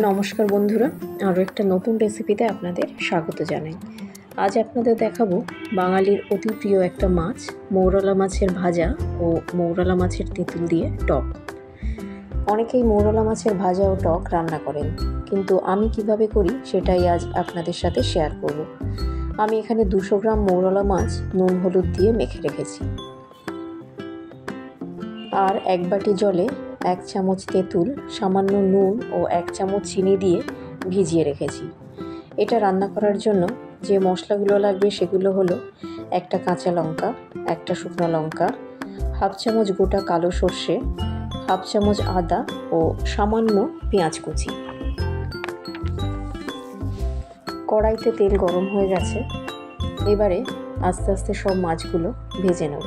নমস্কার বন্ধুরা, আরও একটা নতুন রেসিপিতে আপনাদের স্বাগত জানাই। আজ আপনাদের দেখাবো বাঙালির অতি প্রিয় একটা মাছ, মৌরলা মাছের ভাজা ও মৌরলা মাছের তেঁতুল দিয়ে টক। অনেকেই মৌরলা মাছের ভাজা ও টক রান্না করেন, কিন্তু আমি কিভাবে করি সেটাই আজ আপনাদের সাথে শেয়ার করব। আমি এখানে 200 গ্রাম মৌরলা মাছ নুন হলুদ দিয়ে মেখে রেখেছি, আর 1 বাটি জলে 1 চামচ তেঁতুল, সামান্য নুন ও 1 চামচ চিনি দিয়ে ভিজিয়ে রেখেছি। এটা রান্না করার জন্য যে মশলাগুলো লাগবে সেগুলো হলো 1টা কাঁচা লঙ্কা, 1টা শুকনো লঙ্কা, 1/2 চামচ গোটা কালো সর্ষে, 1/2 চামচ আদা ও সামান্য পেঁয়াজ কুচি। কড়াইতে তেল গরম হয়ে গেছে, এবারে আস্তে আস্তে সব মাছগুলো ভেজে নেব।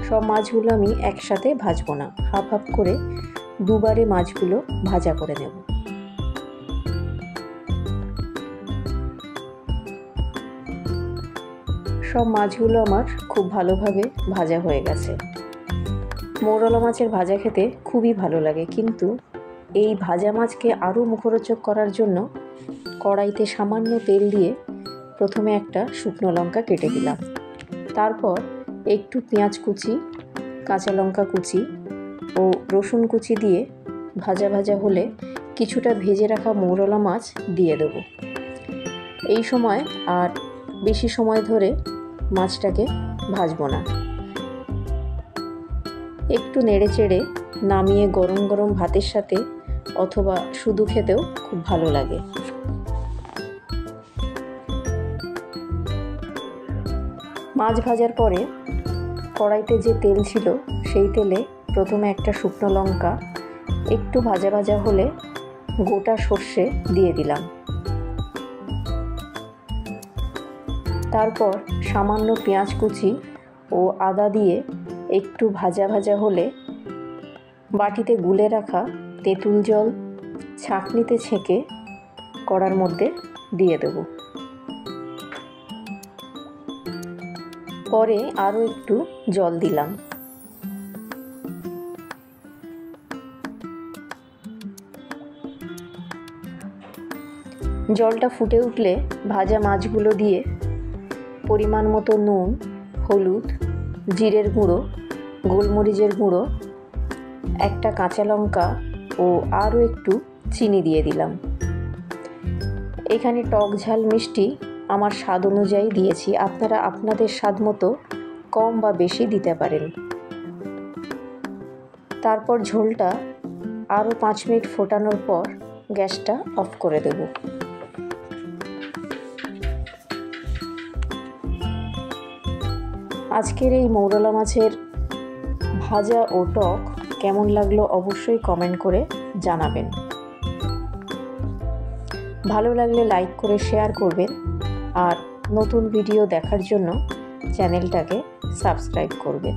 সব মাছগুলো আমি একসাথে ভাজবো না, হাফ হাফ করে দুবারে মাছগুলো ভাজা করে নেব। সব মাছগুলো আমার খুব ভালোভাবে ভাজা হয়ে গেছে। মৌরলা মাছের ভাজা খেতে খুবই ভালো লাগে, কিন্তু এই ভাজা মাছকে আরও মুখরোচক করার জন্য কড়াইতে সামান্য তেল দিয়ে প্রথমে একটা শুকনো লঙ্কা কেটে দিলাম, তারপর একটু পেঁয়াজ কুচি, কাঁচা লঙ্কা কুচি ও রসুন কুচি দিয়ে ভাজা ভাজা হলে কিছুটা ভেজে রাখা মৌরলা মাছ দিয়ে দেব। এই সময় আর বেশি সময় ধরে মাছটাকে ভাজবো না, একটু নেড়ে চেড়ে নামিয়ে গরম গরম ভাতের সাথে অথবা শুধু খেতেও খুব ভালো লাগে। মাছ ভাজার পরে কড়াইতে যে তেল ছিল সেই তেলে প্রথমে একটা শুকনো লঙ্কা, একটু ভাজা ভাজা হলে গোটা সর্ষে দিয়ে দিলাম, তারপর সামান্য পেঁয়াজ কুচি ও আদা দিয়ে একটু ভাজা ভাজা হলে বাটিতে গুলে রাখা তেঁতুল জল ছাঁকনিতে ছেঁকে কড়ার মধ্যে দিয়ে দেব। পরে আরও একটু জল দিলাম। জলটা ফুটে উঠলে ভাজা মাছগুলো দিয়ে পরিমাণ মতো নুন, হলুদ, জিরের গুঁড়ো, গোলমরিচের গুঁড়ো, 1টা কাঁচা লঙ্কা ও আরও একটু চিনি দিয়ে দিলাম। এখানে টক ঝাল মিষ্টি আমার স্বাদ অনুযায়ী দিয়েছি, আপনারা আপনাদের স্বাদ মতো কম বা বেশি দিতে পারেন। তারপর ঝোলটা আরও 5 মিনিট ফোটানোর পর গ্যাসটা অফ করে দেব। আজকের এই মৌরলা মাছের ভাজা ও টক কেমন লাগলো অবশ্যই কমেন্ট করে জানাবেন। ভালো লাগলে লাইক করে শেয়ার করবেন, আর নতুন ভিডিও দেখার জন্য চ্যানেলটাকে সাবস্ক্রাইব করবেন।